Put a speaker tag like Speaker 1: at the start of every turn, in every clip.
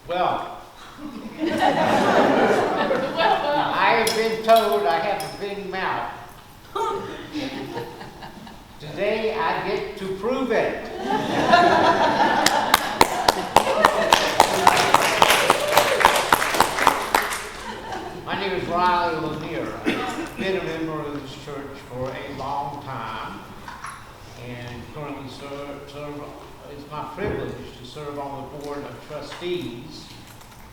Speaker 1: Well, I have been told I have a big mouth. Today I get to prove it. My name is Riley Lanier. I've been a member of this church for a long time and currently serve. It's my privilege to serve on the board of trustees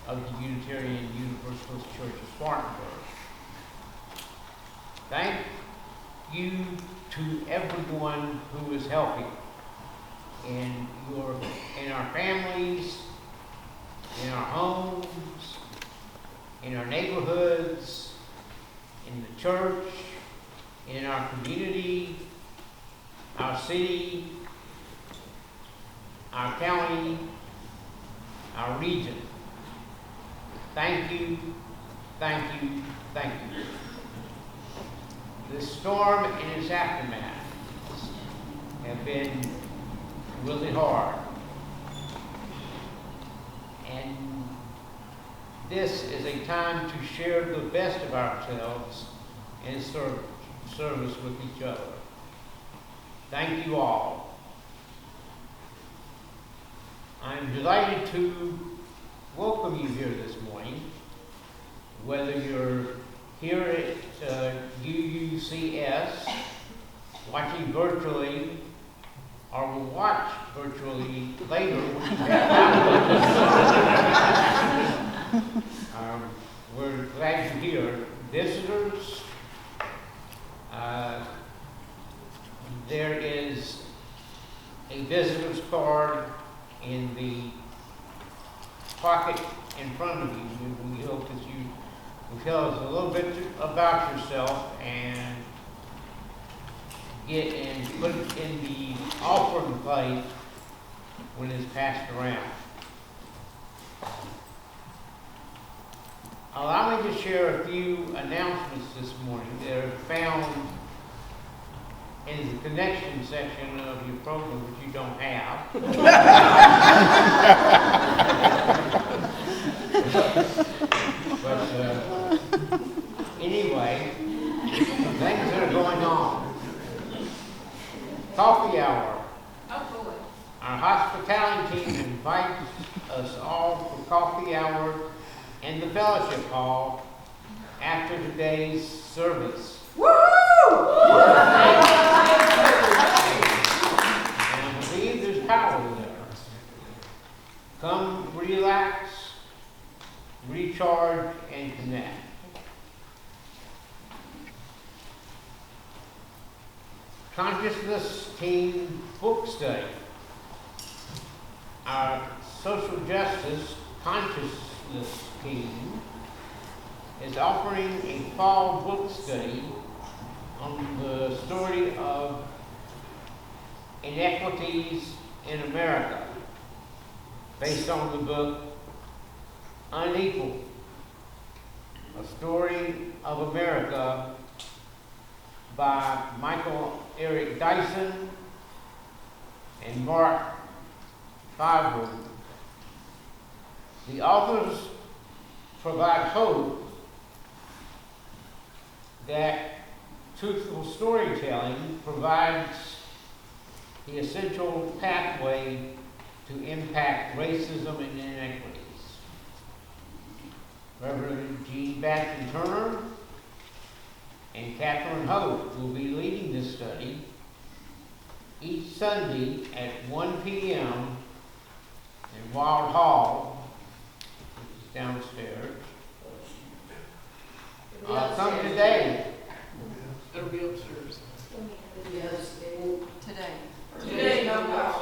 Speaker 1: of the Unitarian Universalist Church of Spartanburg. Thank you to everyone who is helping in our families, in our homes, in our neighborhoods, in the church, in our community, our city, our county, our region. Thank you, thank you, thank you. The storm and its aftermath have been really hard. And this is a time to share the best of ourselves and service with each other. Thank you all. I'm delighted to welcome you here this morning, whether you're here at UUCS, watching virtually, or will watch virtually later when you have time. We're glad you're here. Visitors, there is a visitor's card in the pocket in front of you. We hope that you will tell us a little bit about yourself and put it in the offering plate when it's passed around. Allow me to share a few announcements this morning that are found in the connection section of your program, which you don't have. But anyway, things that are going on. Coffee hour. Oh, boy. Our hospitality team invites us all for coffee hour in the fellowship hall after today's service. Woohoo! Come relax, recharge, and connect. Consciousness Team Book Study. Our social justice consciousness team is offering a fall book study on the story of inequities in America, based on the book Unequal, a story of America by Michael Eric Dyson and Mark Favreau. The authors provide hope that truthful storytelling provides the essential pathway to impact racism and inequities. Reverend Jean Batson Turner and Catherine Hope will be leading this study each Sunday at 1 p.m. in Wild Hall, which is downstairs. Come today.
Speaker 2: It'll be upstairs.
Speaker 3: Today.
Speaker 2: Today, no,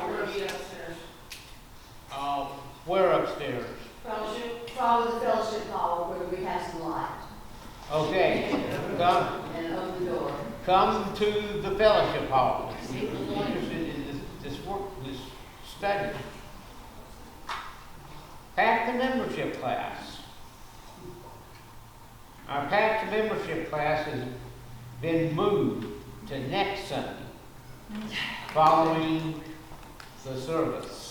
Speaker 2: we'll be upstairs.
Speaker 1: Where upstairs?
Speaker 4: From the fellowship hall where we have some light.
Speaker 1: Okay, come.
Speaker 4: And open the door.
Speaker 1: Come to the fellowship hall. If you're interested in this study. Path to membership class. Our path to membership class has been moved to next Sunday, following the service.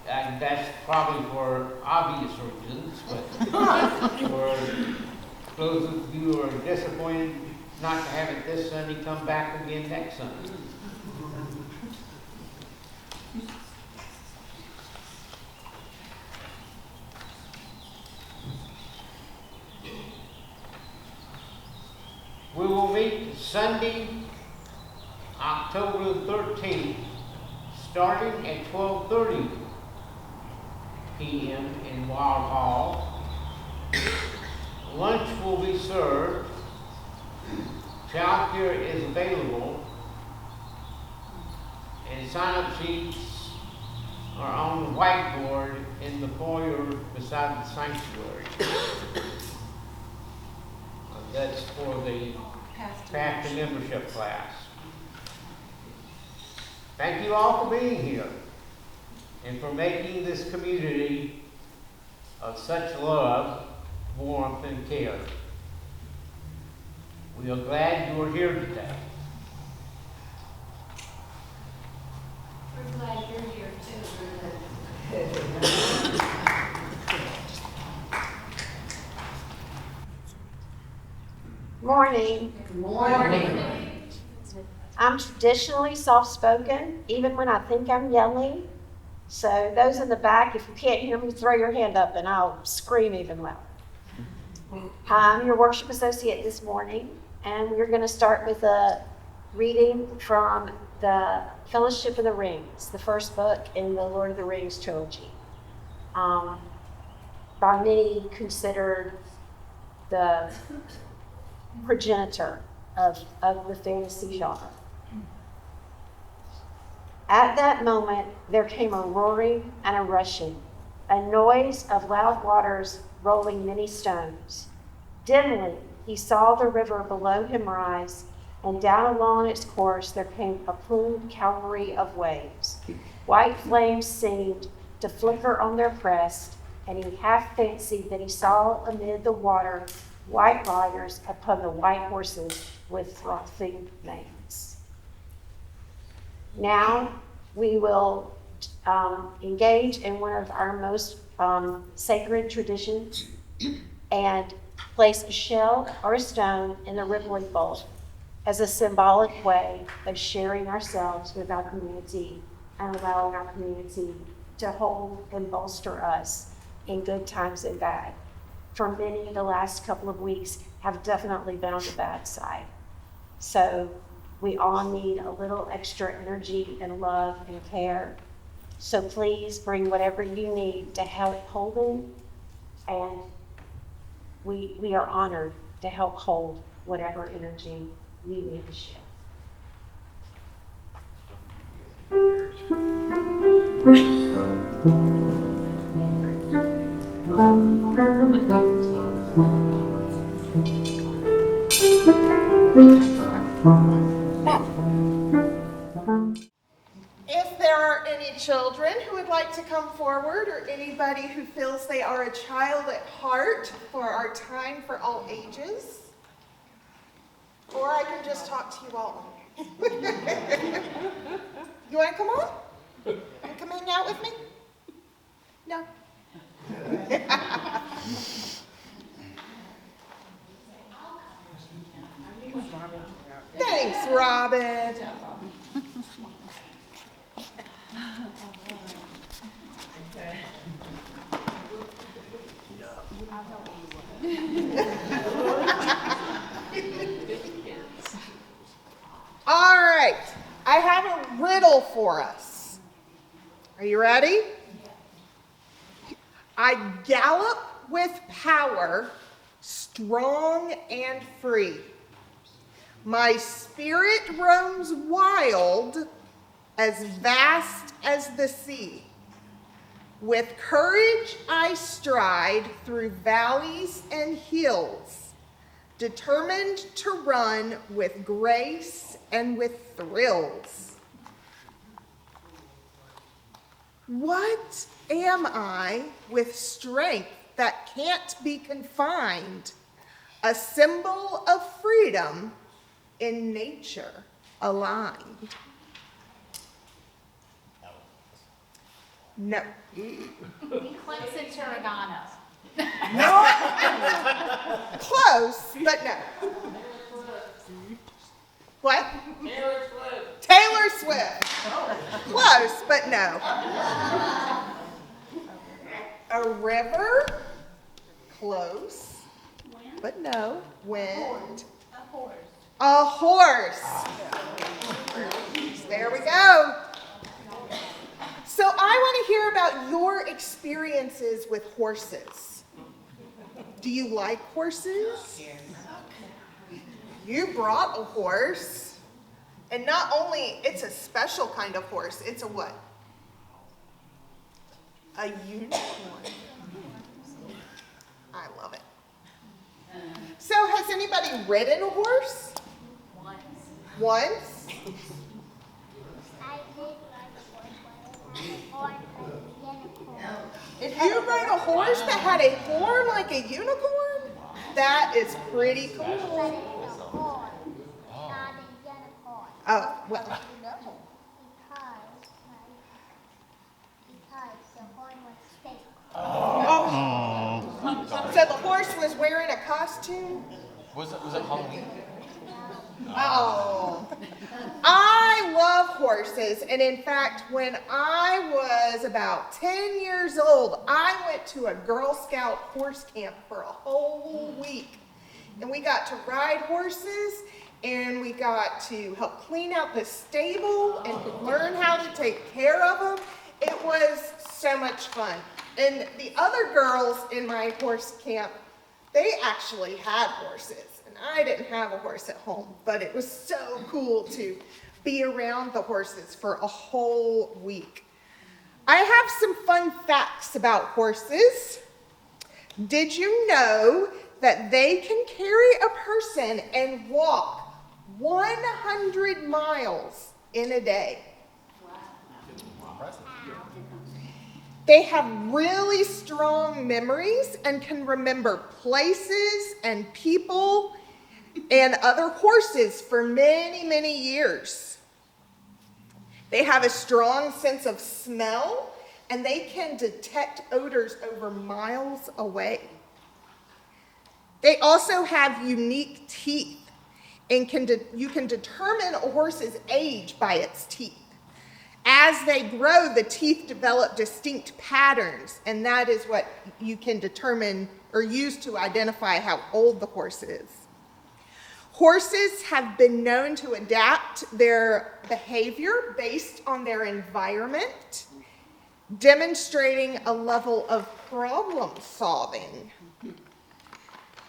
Speaker 1: And that's probably for obvious reasons, but for those of you who are disappointed not to have it this Sunday, come back again next Sunday. We will meet Sunday, October 13th, starting at 12:30 p.m. in Wild Hall. Lunch will be served. Childcare is available. And sign-up sheets are on the whiteboard in the foyer beside the sanctuary. That's for the Path to Membership class. Thank you all for being here and for making this community of such love, warmth, and care. We are glad you are here today.
Speaker 4: We're glad you're here too.
Speaker 5: Morning.
Speaker 4: Morning.
Speaker 5: I'm traditionally soft-spoken, even when I think I'm yelling. So those in the back, if you can't hear me, throw your hand up and I'll scream even louder. I'm your worship associate this morning, and we're going to start with a reading from the Fellowship of the Rings, the first book in the Lord of the Rings trilogy. By many considered the progenitor of the fantasy genre. At that moment, there came a roaring and a rushing, a noise of loud waters rolling many stones. Dimly, he saw the river below him rise, and down along its course there came a plumed calvary of waves. White flames seemed to flicker on their crests, and he half fancied that he saw amid the water white riders upon the white horses with frothing manes. Now we will engage in one of our most sacred traditions and place a shell or a stone in the rippling bowl as a symbolic way of sharing ourselves with our community and allowing our community to hold and bolster us in good times and bad. For many, the last couple of weeks have definitely been on the bad side. So We all need a little extra energy and love and care. So please bring whatever you need to help hold him, and we are honored to help hold whatever energy you need to share.
Speaker 3: If there are any children who would like to come forward, or anybody who feels they are a child at heart for our time for all ages, or I can just talk to you all. You want to come on? And come hang out with me? No? Thanks, Robin. All right, I have a riddle for us. Are you ready? I gallop with power, strong and free. My spirit roams wild, as vast as the sea. With courage I stride through valleys and hills, determined to run with grace and with thrills. What am I with strength that can't be confined? A symbol of freedom in nature aligned. No.
Speaker 6: Eclipse and Tarragona.
Speaker 3: Close, but no. What?
Speaker 2: Taylor Swift.
Speaker 3: Taylor Swift. Close, but no. A river? Close, but no. Wind? A horse. There we go. So I want to hear about your experiences with horses. Do you like horses? You brought a horse. And not only, it's a special kind of horse, it's a what? A unicorn. I love it. So has anybody ridden a horse? Once?
Speaker 7: I did like a horse with a unicorn.
Speaker 3: You rode a horse that had a horn like a unicorn? That is pretty
Speaker 7: But
Speaker 3: cool.
Speaker 7: it's a horn, not a unicorn.
Speaker 3: Oh, well,
Speaker 7: Because the horn was fake.
Speaker 3: so the horse was wearing a costume?
Speaker 8: Was it Halloween?
Speaker 3: Oh, I love horses, and in fact, when I was about 10 years old, I went to a Girl Scout horse camp for a whole week, and we got to ride horses, and we got to help clean out the stable and learn how to take care of them. It was so much fun, and the other girls in my horse camp, they actually had horses. I didn't have a horse at home, but it was so cool to be around the horses for a whole week. I have some fun facts about horses. Did you know that they can carry a person and walk 100 miles in a day? They have really strong memories and can remember places and people and other horses for many, many years. They have a strong sense of smell, and they can detect odors over miles away. They also have unique teeth, and you can determine a horse's age by its teeth. As they grow, the teeth develop distinct patterns, and that is what you can determine or use to identify how old the horse is. Horses have been known to adapt their behavior based on their environment, demonstrating a level of problem solving.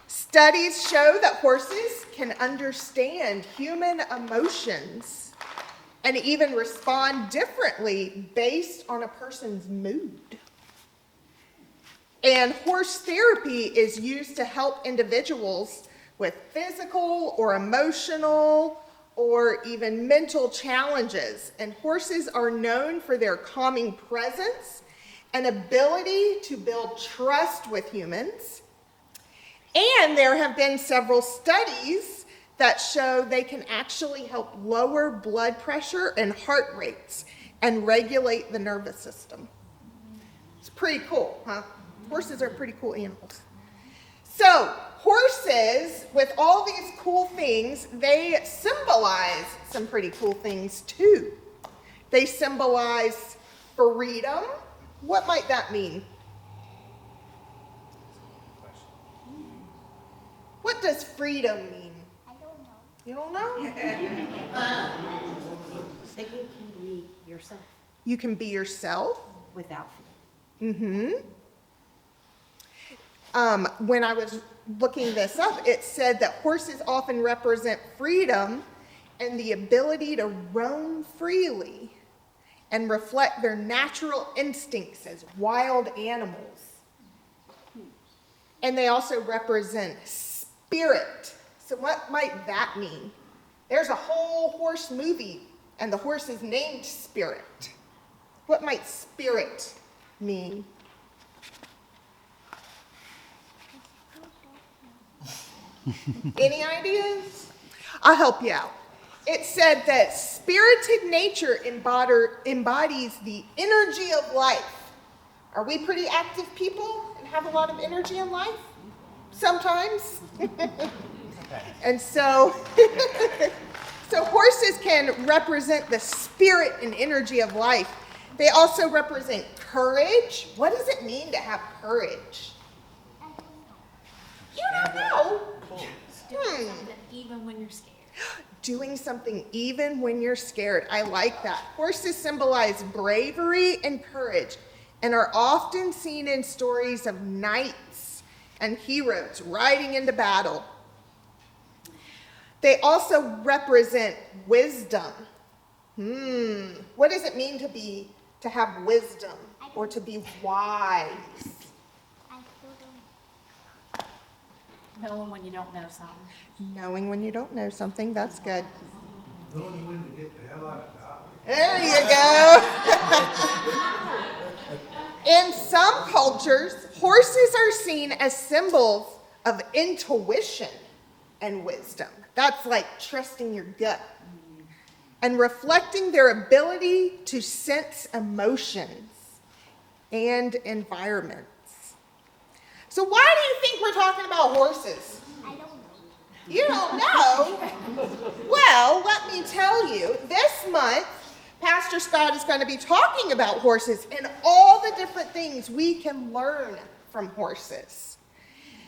Speaker 3: Studies show that horses can understand human emotions and even respond differently based on a person's mood. And horse therapy is used to help individuals with physical or emotional or even mental challenges. And horses are known for their calming presence and ability to build trust with humans. And there have been several studies that show they can actually help lower blood pressure and heart rates and regulate the nervous system. It's pretty cool, huh? Horses are pretty cool animals. So, horses, with all these cool things, they symbolize some pretty cool things too. They symbolize freedom. What might that mean? What does freedom mean?
Speaker 7: I don't know.
Speaker 3: You don't know?
Speaker 5: So you can be yourself
Speaker 3: You can be yourself.
Speaker 5: without fear.
Speaker 3: Mm-hmm. When I was looking this up, it said that horses often represent freedom and the ability to roam freely and reflect their natural instincts as wild animals. And they also represent spirit. So what might that mean? There's a whole horse movie, and the horse is named Spirit. What might spirit mean? Any ideas? I'll help you out. It said that spirited nature embodies the energy of life. Are we pretty active people and have a lot of energy in life? Sometimes. And so, so horses can represent the spirit and energy of life. They also represent courage. What does it mean to have courage? You don't know.
Speaker 6: Doing something even when you're scared.
Speaker 3: Doing something even when you're scared. I like that. Horses symbolize bravery and courage and are often seen in stories of knights and heroes riding into battle. They also represent wisdom. What does it mean to have wisdom or to be wise?
Speaker 7: I still don't.
Speaker 6: Knowing when you don't know something.
Speaker 3: Knowing when you don't know something, that's good.
Speaker 8: Knowing when to get the hell out of Dodge.
Speaker 3: There you go. In some cultures, horses are seen as symbols of intuition and wisdom. That's like trusting your gut and reflecting their ability to sense emotions and environments. So why do you think we're talking about horses?
Speaker 7: I don't know.
Speaker 3: You don't know? Well, let me tell you, this month, Pastor Scott is going to be talking about horses and all the different things we can learn from horses.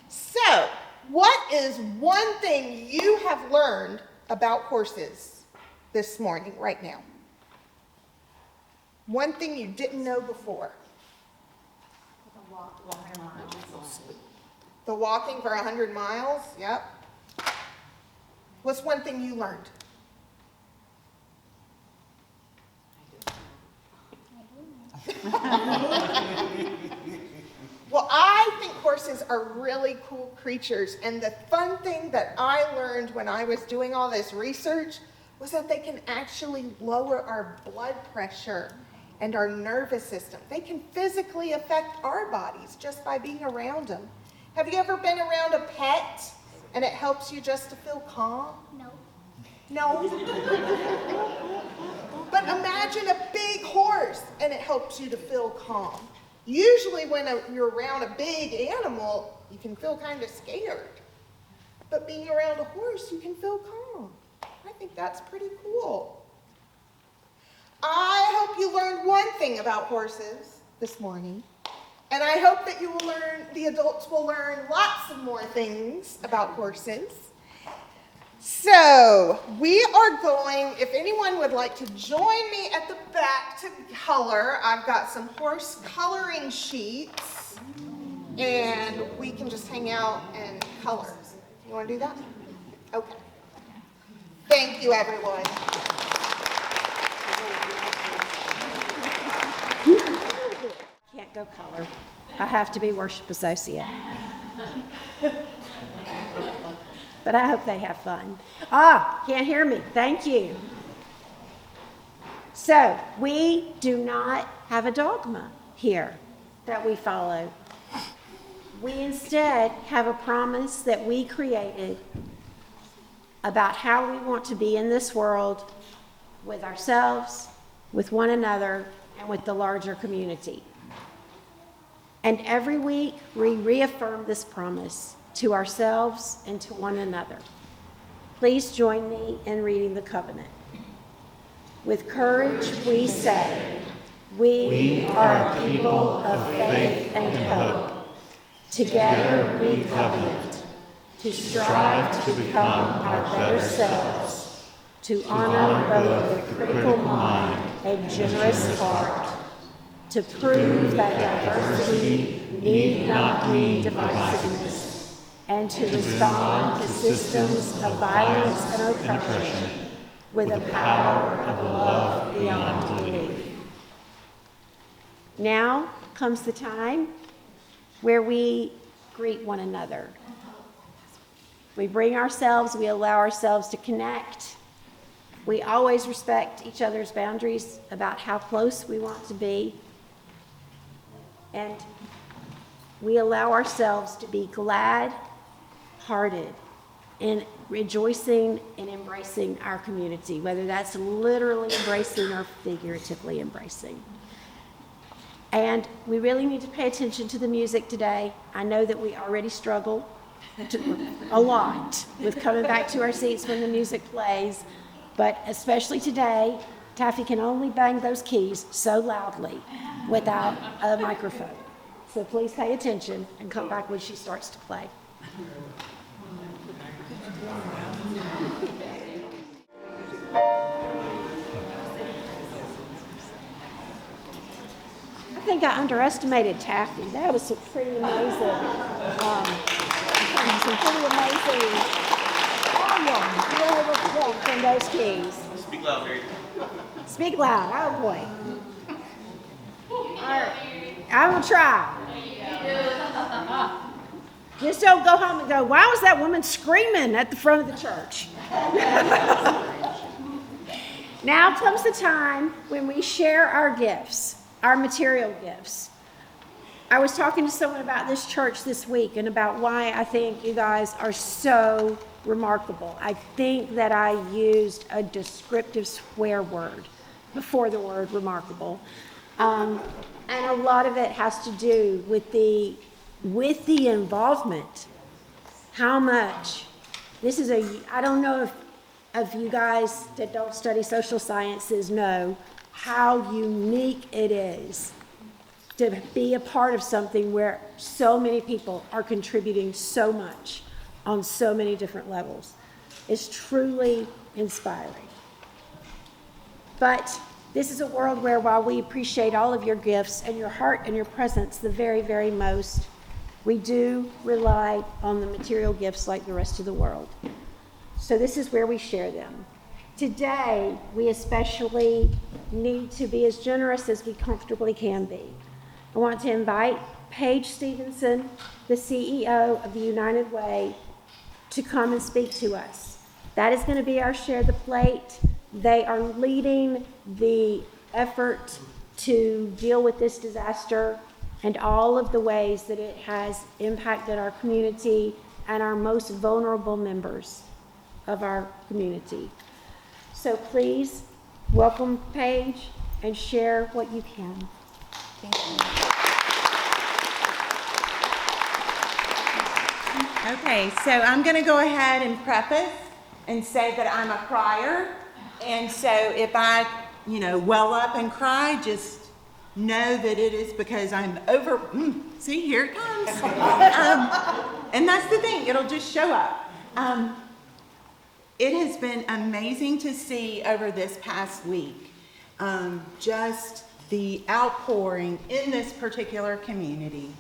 Speaker 3: So, what is one thing you have learned about horses this morning, right now? One thing you didn't know before. The walking for 100 miles, yep. What's one thing you learned? Well, I think horses are really cool creatures, and the fun thing that I learned when I was doing all this research was that they can actually lower our blood pressure and our nervous system. They can physically affect our bodies just by being around them. Have you ever been around a pet and it helps you just to feel calm?
Speaker 7: No.
Speaker 3: No? But imagine a big horse and it helps you to feel calm. Usually when you're around a big animal, you can feel kind of scared. But being around a horse, you can feel calm. I think that's pretty cool. I hope you learned one thing about horses this morning. And I hope that you will learn, the adults will learn lots of more things about horses. So we are going, if anyone would like to join me at the back to color, I've got some horse coloring sheets and we can just hang out and color. You want to do that? Okay. Thank you, everyone.
Speaker 5: Can't go color. I have to be worship associate. But I hope they have fun. Can't hear me. Thank you. So, we do not have a dogma here that we follow. We instead have a promise that we created about how we want to be in this world with ourselves, with one another, and with the larger community. And every week, we reaffirm this promise to ourselves and to one another. Please join me in reading the covenant. With courage, we say, we are a people of faith and hope. Together we covenant to strive to become our better selves, to honor both a critical mind and generous heart, to prove that diversity need not mean divisiveness, and to respond to systems of violence and oppression with a power of love beyond belief. Now comes the time where we greet one another. We bring ourselves, we allow ourselves to connect. We always respect each other's boundaries about how close we want to be. And we allow ourselves to be glad-hearted in rejoicing and embracing our community, whether that's literally embracing or figuratively embracing. And we really need to pay attention to the music today. I know that we already struggle a lot with coming back to our seats when the music plays, but especially today, Taffy can only bang those keys so loudly without a microphone. So please pay attention and come back when she starts to play. I think I underestimated Taffy. That was some pretty amazing. Some pretty amazing volume from those keys.
Speaker 9: Speak loud, Mary.
Speaker 5: Speak loud. Oh boy. All right. I will try. Just don't go home and go, why was that woman screaming at the front of the church? Now comes the time when we share our gifts, our material gifts. I was talking to someone about this church this week and about why I think you guys are so remarkable. I think that I used a descriptive swear word before the word remarkable. And a lot of it has to do with the involvement. How much, I don't know if you guys that don't study social sciences know how unique it is to be a part of something where so many people are contributing so much on so many different levels. It's truly inspiring. But this is a world where, while we appreciate all of your gifts and your heart and your presence the very, very most, we do rely on the material gifts like the rest of the world. So this is where we share them. Today, we especially need to be as generous as we comfortably can be. I want to invite Paige Stevenson, the CEO of the United Way, to come and speak to us. That is going to be our Share the Plate. They are leading the effort to deal with this disaster and all of the ways that it has impacted our community and our most vulnerable members of our community. So please welcome Paige and share what you can. Thank you.
Speaker 10: Okay, so I'm going to go ahead and preface and say that I'm a crier. And so if I, well up and cry, just know that it is because I'm see, here it comes. And that's the thing, it'll just show up. it has been amazing to see over this past week, just the outpouring in this particular community.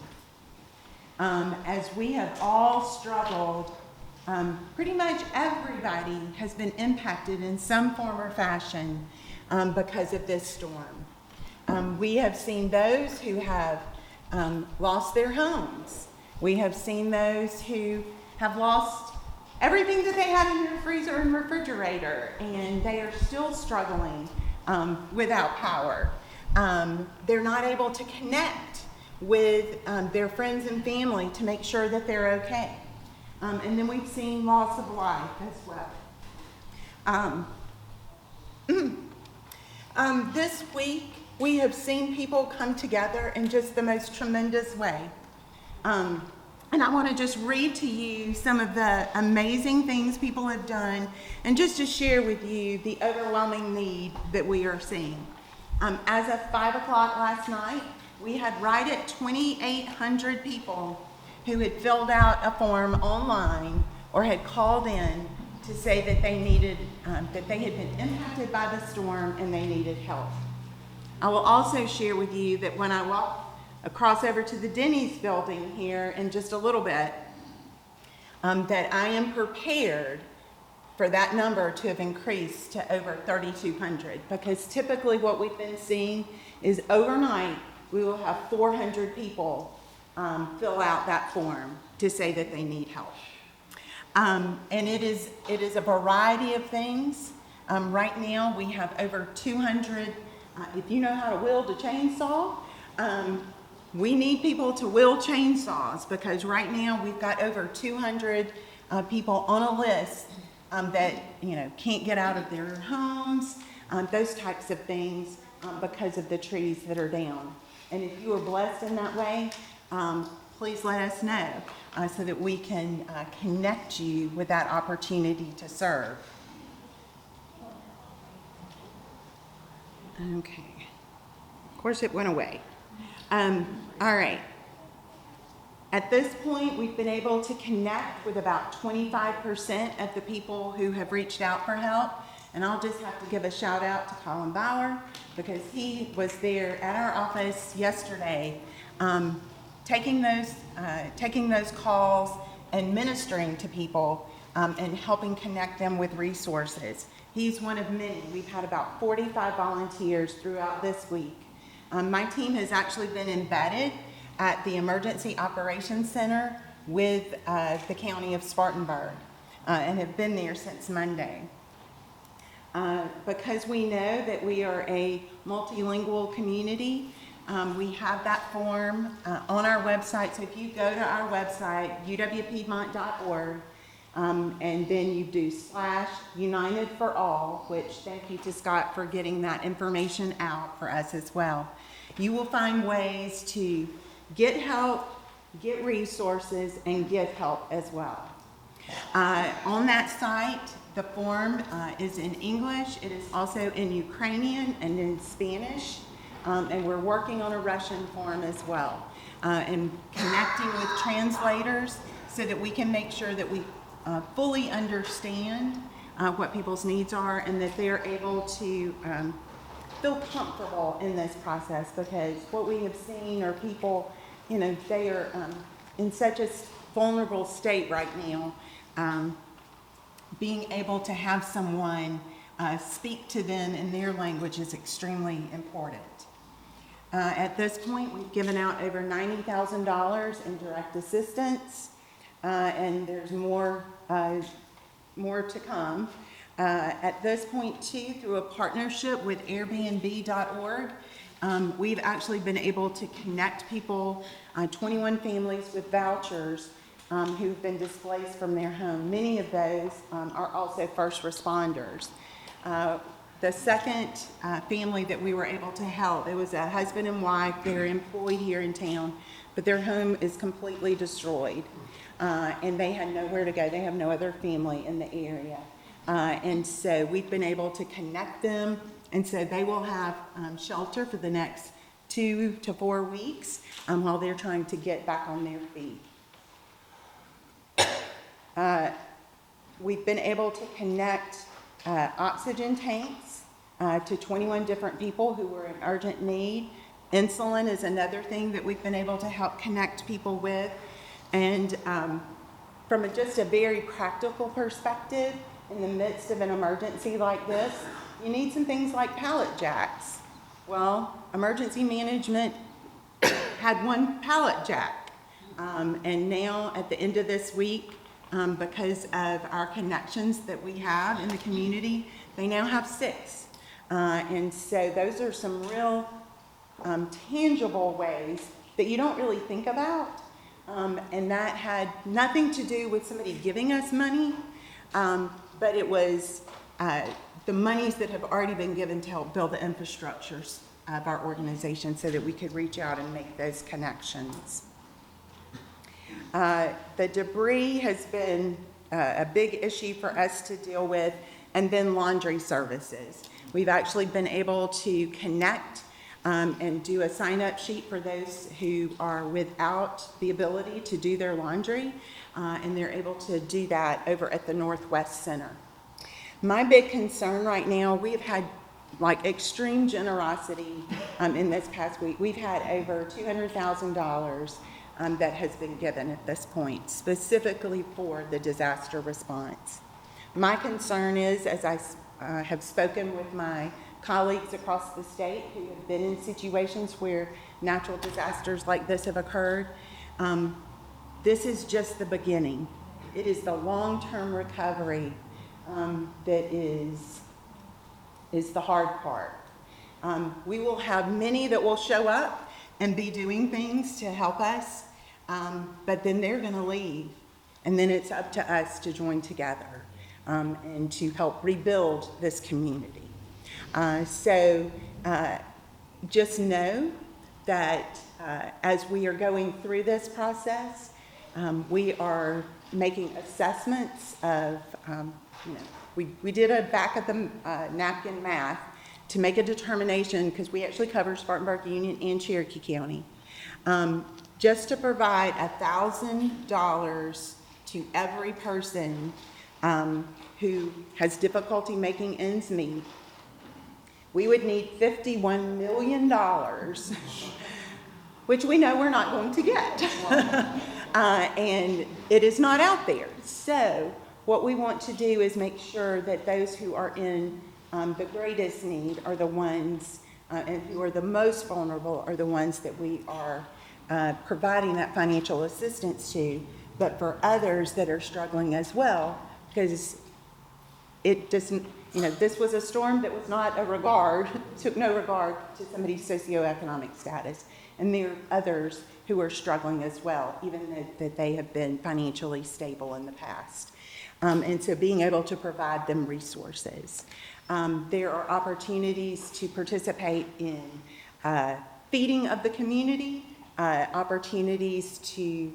Speaker 10: As we have all struggled, pretty much everybody has been impacted in some form or fashion because of this storm. We have seen those who have lost their homes. We have seen those who have lost everything that they had in their freezer and refrigerator, and they are still struggling without power. They're not able to connect with their friends and family to make sure that they're okay. And then we've seen loss of life as well. This week, we have seen people come together in just the most tremendous way. And I want to just read to you some of the amazing things people have done, and just to share with you the overwhelming need that we are seeing. As of 5 o'clock last night, we had right at 2,800 people who had filled out a form online or had called in to say that they needed, that they had been impacted by the storm and they needed help. I will also share with you that when I walk across over to the Denny's building here in just a little bit, that I am prepared for that number to have increased to over 3,200, because typically what we've been seeing is overnight we will have 400 people fill out that form to say that they need help. And it is a variety of things. Right now we have over 200, if you know how to wield a chainsaw, we need people to wield chainsaws, because right now we've got over 200 people on a list that can't get out of their homes, those types of things, because of the trees that are down. And if you are blessed in that way, please let us know so that we can connect you with that opportunity to serve. Okay. Of course, it went away. All right. At this point, we've been able to connect with about 25% of the people who have reached out for help. And I'll just have to give a shout out to Colin Bauer, because he was there at our office yesterday, taking those calls and ministering to people and helping connect them with resources. He's one of many. We've had about 45 volunteers throughout this week. My team has actually been embedded at the Emergency Operations Center with the County of Spartanburg and have been there since Monday. Because we know that we are a multilingual community, we have that form on our website. So if you go to our website, uwpiedmont.org, and then you do /United for All, which thank you to Scott for getting that information out for us as well. You will find ways to get help, get resources, and give help as well. On that site, the form is in English. It is also in Ukrainian and in Spanish, and we're working on a Russian form as well, and connecting with translators so that we can make sure that we fully understand what people's needs are, and that they're able to feel comfortable in this process, because what we have seen are people, they are in such a vulnerable state right now. Being able to have someone speak to them in their language is extremely important. At this point, we've given out over $90,000 in direct assistance, and there's more to come. At this point, too, through a partnership with Airbnb.org, we've actually been able to connect people, 21 families with vouchers who've been displaced from their home. Many of those are also first responders. The second family that we were able to help, it was a husband and wife. They're employed here in town, but their home is completely destroyed, and they had nowhere to go. They have no other family in the area. And so we've been able to connect them, and so they will have shelter for the next 2 to 4 weeks while they're trying to get back on their feet. We've been able to connect oxygen tanks to 21 different people who were in urgent need. Insulin is another thing that we've been able to help connect people with. And from just a very practical perspective, in the midst of an emergency like this, you need some things like pallet jacks. Well, emergency management had one pallet jack. And now at the end of this week, because of our connections that we have in the community, they now have 6. And so those are some real tangible ways that you don't really think about. And that had nothing to do with somebody giving us money, but it was the monies that have already been given to help build the infrastructures of our organization so that we could reach out and make those connections. The debris has been a big issue for us to deal with, and then laundry services. We've actually been able to connect and do a sign-up sheet for those who are without the ability to do their laundry, and they're able to do that over at the Northwest Center. My big concern right now, we've had like extreme generosity in this past week. We've had over $200,000 that has been given at this point, specifically for the disaster response. My concern is, as I have spoken with my colleagues across the state who have been in situations where natural disasters like this have occurred, this is just the beginning. It is the long-term recovery that is the hard part. We will have many that will show up and be doing things to help us, but then they're going to leave, and then it's up to us to join together and to help rebuild this community. So just know that as we are going through this process, we are making assessments of, we did a back of the napkin math to make a determination, because we actually cover Spartanburg Union and Cherokee County, just to provide $1,000 to every person who has difficulty making ends meet. We would need $51 million, which we know we're not going to get. And it is not out there. So what we want to do is make sure that those who are in the greatest need are the ones, and who are the most vulnerable are the ones that we are providing that financial assistance to, but for others that are struggling as well, because it doesn't, this was a storm that was not took no regard to somebody's socioeconomic status. And there are others who are struggling as well, even though that they have been financially stable in the past. And so being able to provide them resources. There are opportunities to participate in feeding of the community, opportunities to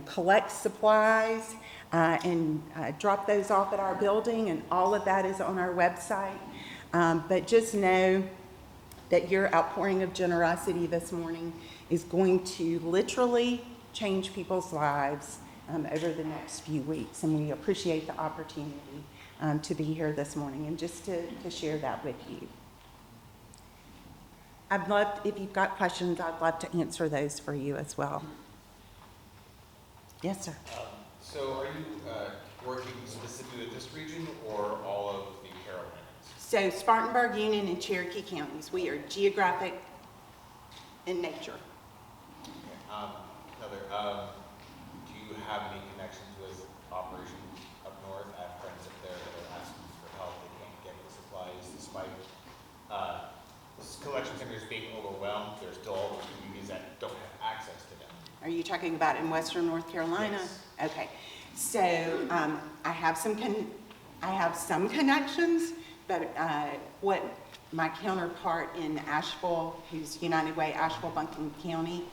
Speaker 10: collect supplies and drop those off at our building, and all of that is on our website. But just know that your outpouring of generosity this morning is going to literally change people's lives over the next few weeks, and we appreciate the opportunity to be here this morning and just to share that with you. I'd love, if you've got questions, I'd love to answer those for you as well. Yes, sir.
Speaker 9: So are you working specifically with this region or all of the Carolinas?
Speaker 10: So Spartanburg Union and Cherokee counties, we are geographic in nature.
Speaker 9: Okay. Do you have any connections with operations up north? I have friends up there that are asking for help. They can't get the supplies despite collection centers being overwhelmed. There's still all those communities that don't have access to them.
Speaker 10: Are you talking about in Western North Carolina?
Speaker 9: Yes.
Speaker 10: Okay. So I have some connections, but what my counterpart in Asheville, who's United Way, Asheville, Buncombe County,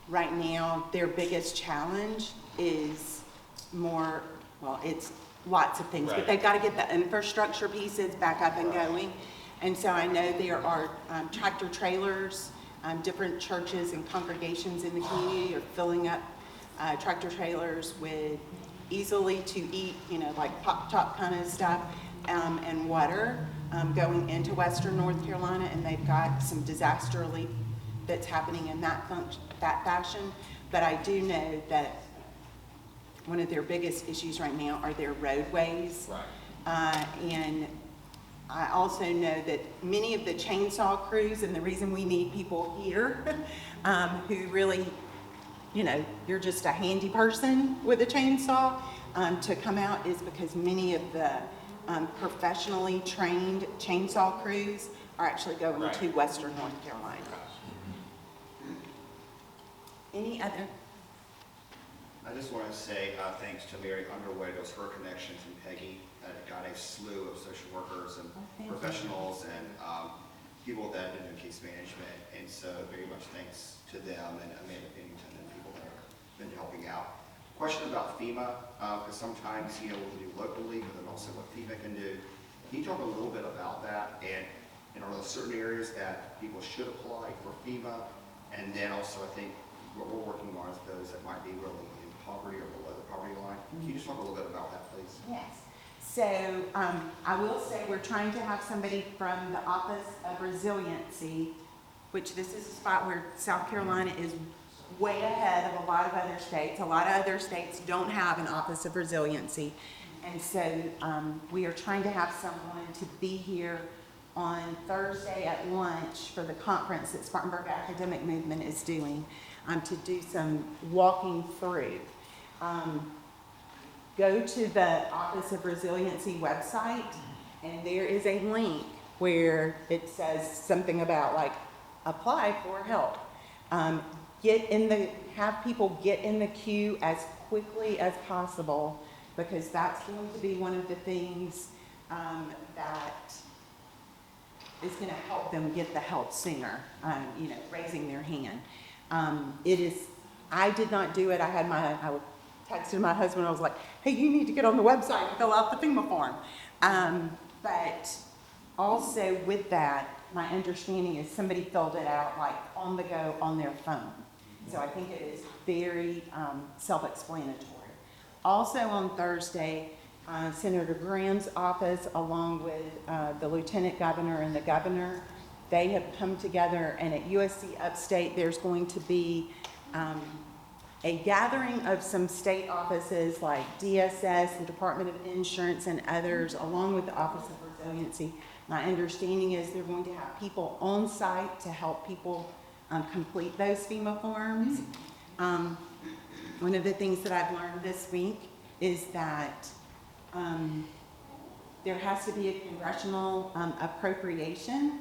Speaker 10: right now their biggest challenge is it's lots of things,
Speaker 9: right.
Speaker 10: But they've got to get the infrastructure pieces back up and going. And so I know there are tractor trailers, different churches and congregations in the community are filling up tractor trailers with easily to eat, like pop-top kind of stuff, and water, going into western North Carolina, and they've got some disaster relief that's happening in that fashion. But I do know that one of their biggest issues right now are their roadways.
Speaker 9: Right.
Speaker 10: And I also know that many of the chainsaw crews, and the reason we need people here who really, you're just a handy person with a chainsaw to come out, is because many of the professionally trained chainsaw crews are actually going
Speaker 9: Right.
Speaker 10: to western North Carolina. Any other?
Speaker 11: I just want to say thanks to Mary Underwood. It was her connections and Peggy that got a slew of social workers and professionals and people that did case management. And so very much thanks to them and Amanda Pennington and people that have been helping out. Question about FEMA, because sometimes, we'll do locally, but then also what FEMA can do. Can you talk a little bit about that? And are there certain areas that people should apply for FEMA? And then also, I think what we're working on is those that might be really in poverty or below the poverty line. Can you just talk a little bit about that, please?
Speaker 10: Yes. So I will say we're trying to have somebody from the Office of Resiliency, which this is a spot where South Carolina is way ahead of a lot of other states. A lot of other states don't have an Office of Resiliency. And so we are trying to have someone to be here on Thursday at lunch for the conference that Spartanburg Academic Movement is doing, to do some walking through. Go to the Office of Resiliency website, and there is a link where it says something about like apply for help. Have people get in the queue as quickly as possible, because that's going to be one of the things that is going to help them get the help sooner, raising their hand. I did not do it. I texted my husband. I was like, hey, you need to get on the website and fill out the FEMA form. But also with that, my understanding is somebody filled it out like on the go on their phone. So I think it is very self-explanatory. Also on Thursday, Senator Graham's office, along with the Lieutenant Governor and the Governor, they have come together, and at USC Upstate, there's going to be a gathering of some state offices like DSS, the Department of Insurance, and others, along with the Office of Resiliency. My understanding is they're going to have people on site to help people complete those FEMA forms. One of the things that I've learned this week is that there has to be a congressional appropriation,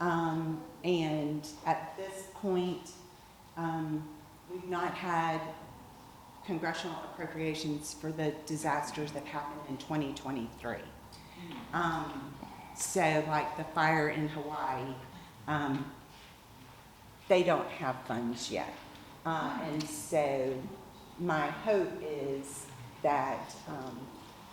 Speaker 10: and at this point, we've not had congressional appropriations for the disasters that happened in 2023. So like the fire in Hawaii, they don't have funds yet. And so my hope is that,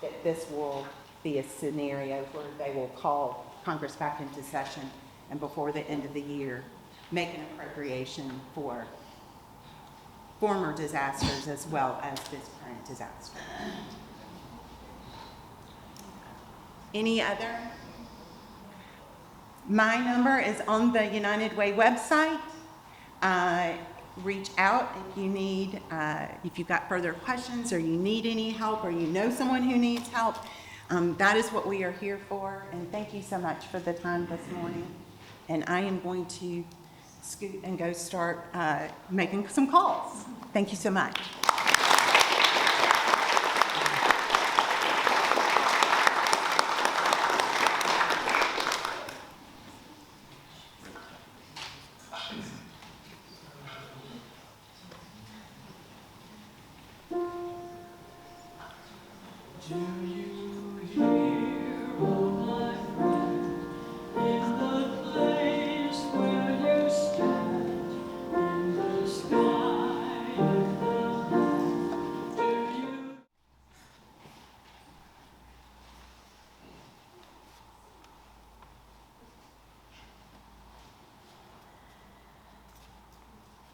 Speaker 10: that this will be a scenario where they will call Congress back into session, and before the end of the year, make an appropriation for former disasters as well as this current disaster. Any other? My number is on the United Way website. Reach out if you need, if you've got further questions or you need any help or you know someone who needs help. That is what we are here for. And thank you so much for the time this morning. And I am going to scoot and go start making some calls. Thank you so much.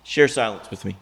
Speaker 12: Share silence with me.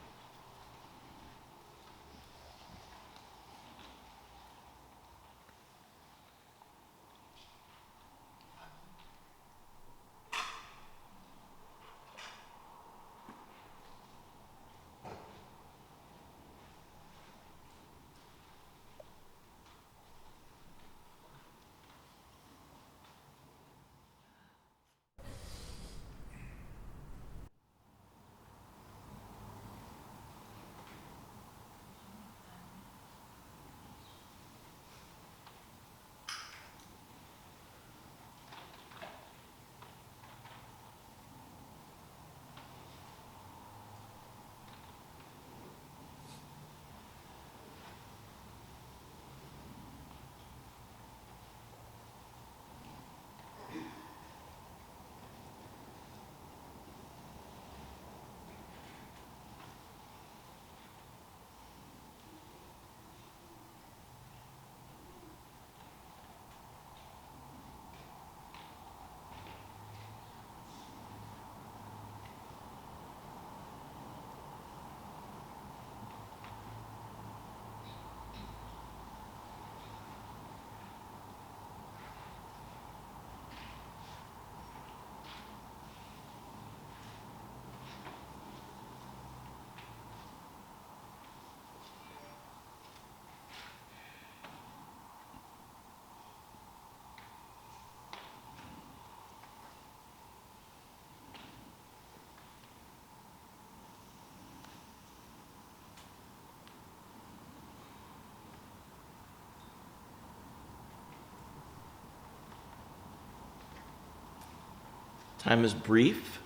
Speaker 12: Time is brief,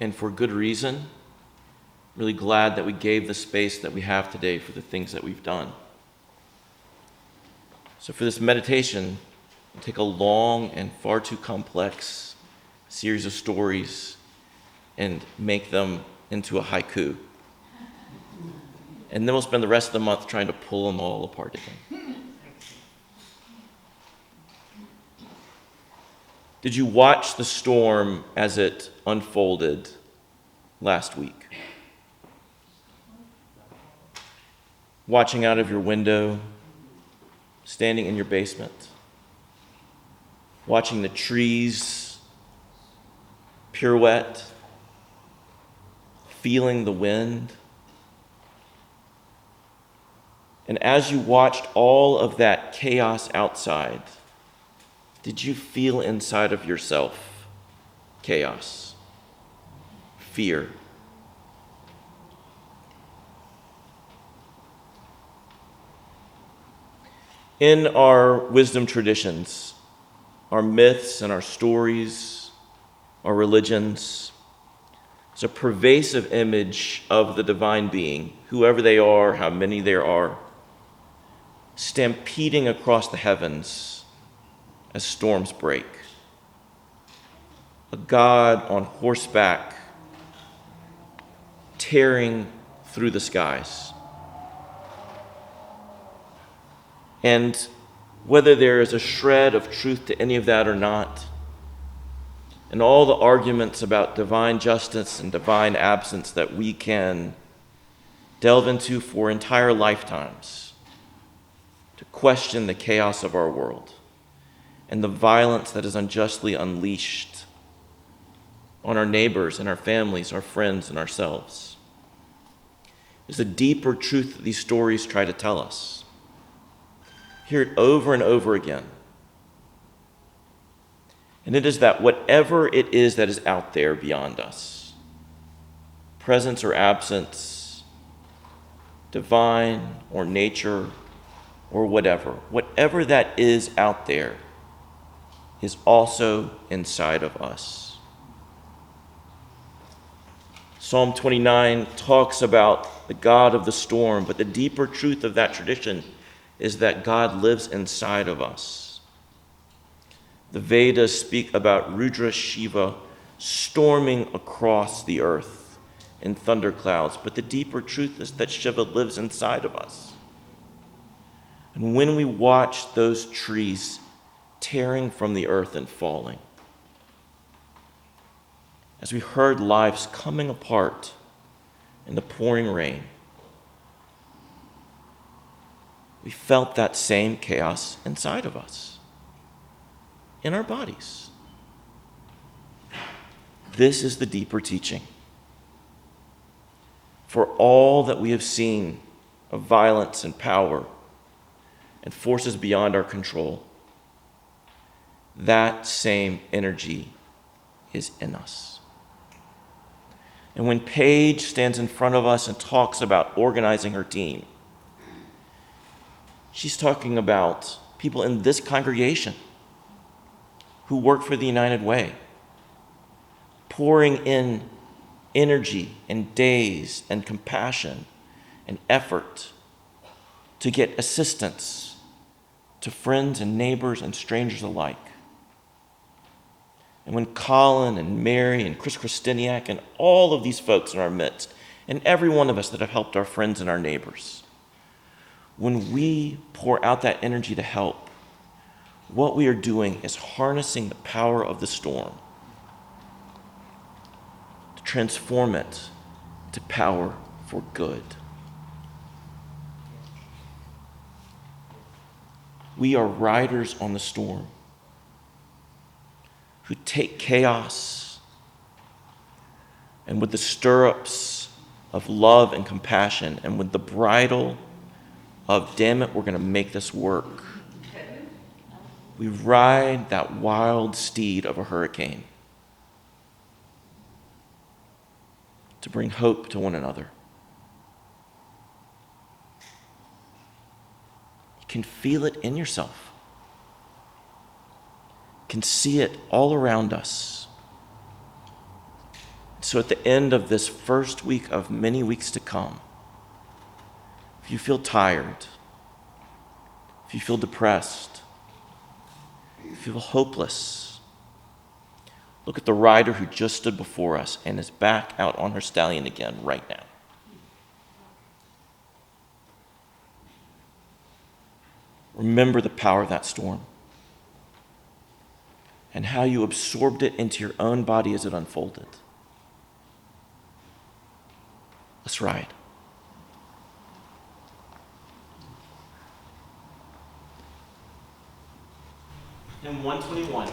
Speaker 12: and for good reason. Really glad that we gave the space that we have today for the things that we've done. So for this meditation, we'll take a long and far too complex series of stories and make them into a haiku. And then we'll spend the rest of the month trying to pull them all apart again. Did you watch the storm as it unfolded last week? Watching out of your window, standing in your basement, watching the trees pirouette, feeling the wind. And as you watched all of that chaos outside, did you feel inside of yourself chaos, fear? In our wisdom traditions, our myths and our stories, our religions, it's a pervasive image of the divine being, whoever they are, how many there are, stampeding across the heavens as storms break. A God on horseback tearing through the skies. And whether there is a shred of truth to any of that or not, and all the arguments about divine justice and divine absence that we can delve into for entire lifetimes, to question the chaos of our world and the violence that is unjustly unleashed on our neighbors and our families, our friends and ourselves. There's a deeper truth that these stories try to tell us. Hear it over and over again. And it is that whatever it is that is out there beyond us, presence or absence, divine or nature or whatever that is out there is also inside of us. Psalm 29 talks about the God of the storm, but the deeper truth of that tradition is that God lives inside of us. The Vedas speak about Rudra Shiva storming across the earth in thunderclouds, but the deeper truth is that Shiva lives inside of us. And when we watch those trees tearing from the earth and falling, as we heard lives coming apart in the pouring rain, we felt that same chaos inside of us, in our bodies. This is the deeper teaching. For all that we have seen of violence and power and forces beyond our control, that same energy is in us. And when Paige stands in front of us and talks about organizing her team, she's talking about people in this congregation who work for the United Way, pouring in energy and days and compassion and effort to get assistance to friends and neighbors and strangers alike. And when Colin and Mary and Chris Christiniak and all of these folks in our midst, and every one of us that have helped our friends and our neighbors, when we pour out that energy to help, what we are doing is harnessing the power of the storm to transform it to power for good. We are riders on the storm who take chaos and with the stirrups of love and compassion and with the bridle of, damn it, we're going to make this work. We ride that wild steed of a hurricane to bring hope to one another. You can feel it in yourself. can see it all around us. So at the end of this first week of many weeks to come, if you feel tired, if you feel depressed, if you feel hopeless, look at the rider who just stood before us and is back out on her stallion again right now. Remember the power of that storm and how you absorbed it into your own body as it unfolded. Let's ride. Hymn 121.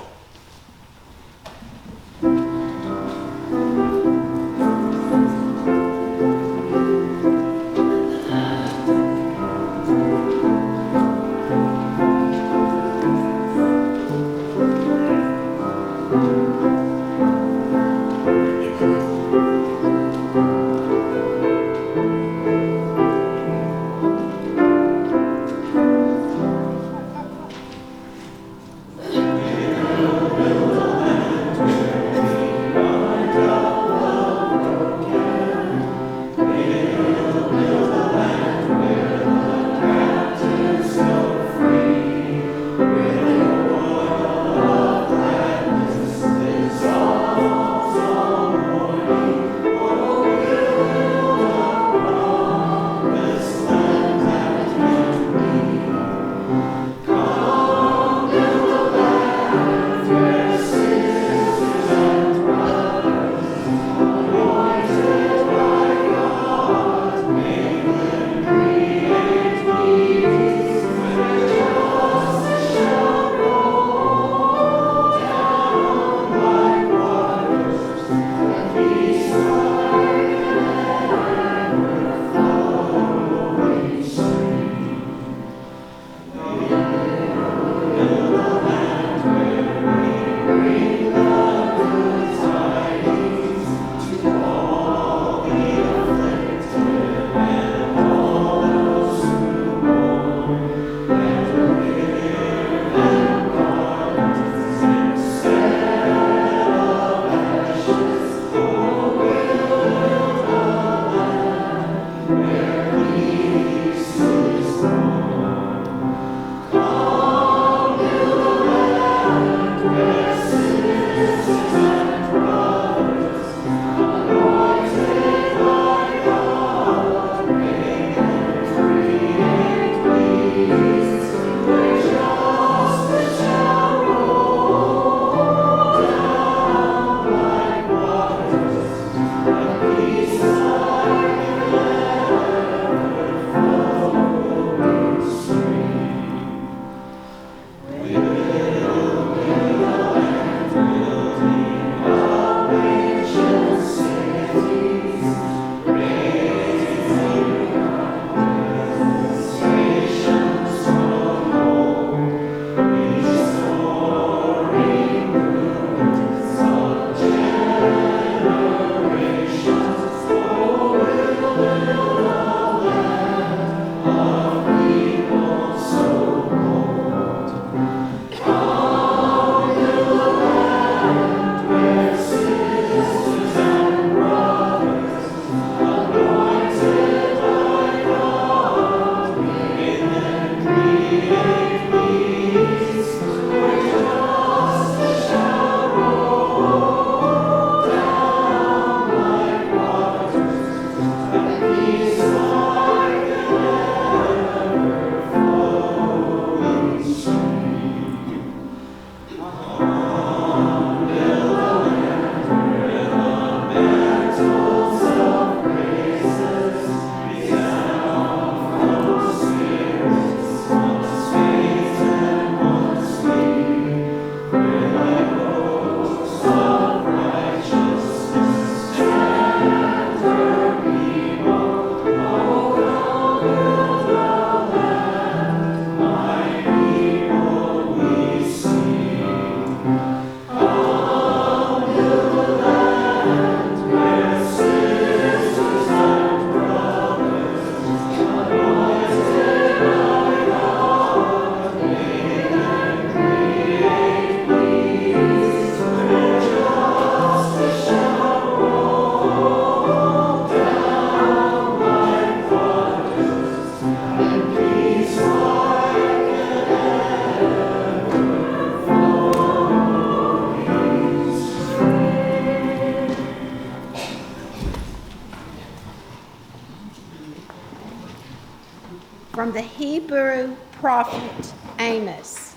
Speaker 5: From the Hebrew prophet Amos.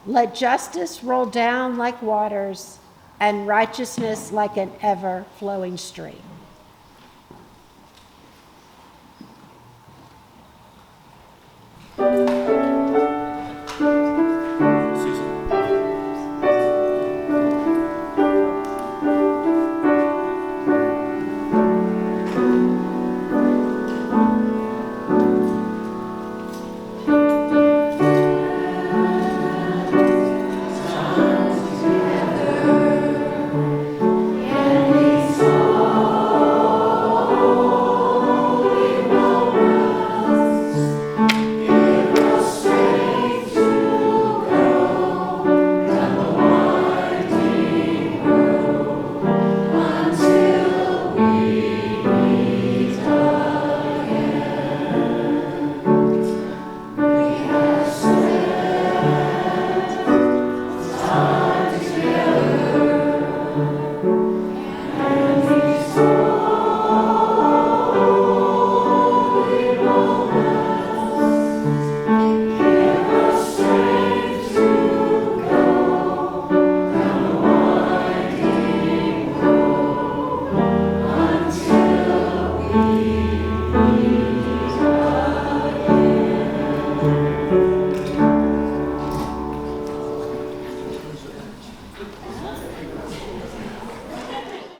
Speaker 5: Let justice roll down like waters and righteousness like an ever-flowing stream.